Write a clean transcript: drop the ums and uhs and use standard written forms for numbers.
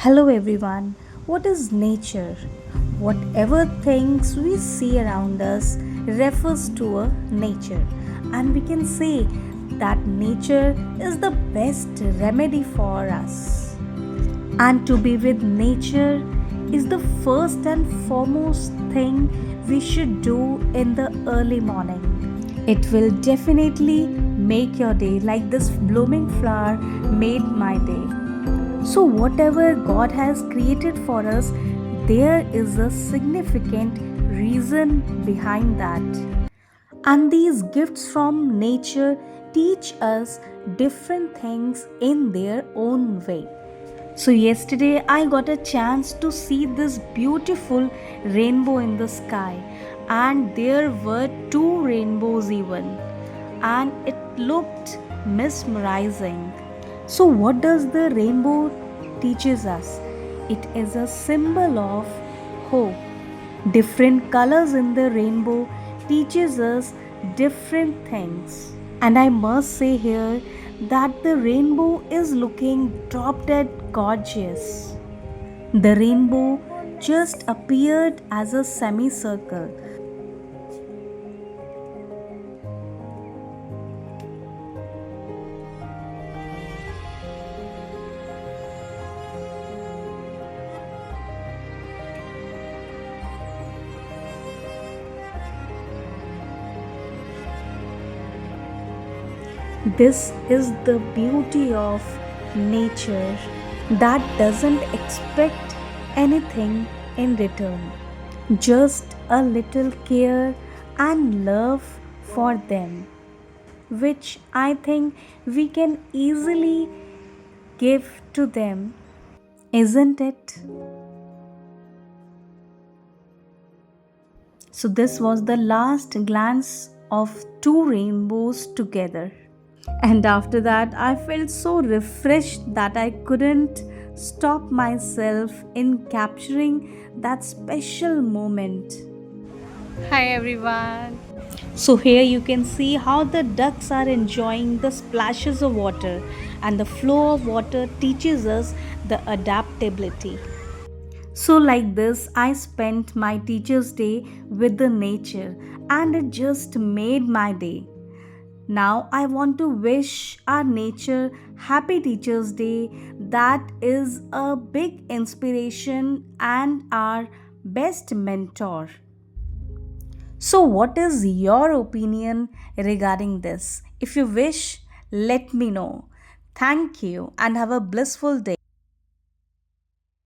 Hello everyone. What is nature? Whatever things we see around us refers to a nature, and we can say that nature is the best remedy for us. And to be with nature is the first and foremost thing we should do in the early morning. It will definitely make your day like this blooming flower made my day. So, whatever God has created for us, there is a significant reason behind that. And these gifts from nature teach us different things in their own way. So, yesterday I got a chance to see this beautiful rainbow in the sky, and there were two rainbows, even, and it looked mesmerizing. So, what does the rainbow teaches us? It is a symbol of hope. Different colors in the rainbow teaches us different things. And I must say here that the rainbow is looking drop dead gorgeous. The rainbow just appeared as a semicircle. This is the beauty of nature that doesn't expect anything in return, just a little care and love for them, which I think we can easily give to them, isn't it? So, this was the last glance of two rainbows together. And after that, I felt so refreshed that I couldn't stop myself in capturing that special moment. Hi everyone. So, here you can see how the ducks are enjoying the splashes of water, and the flow of water teaches us the adaptability. So, like this, I spent my teacher's day with the nature, and it just made my day. Now, I want to wish our nature happy Teachers' Day. That is a big inspiration and our best mentor. So, what is your opinion regarding this? If you wish, let me know. Thank you and have a blissful day.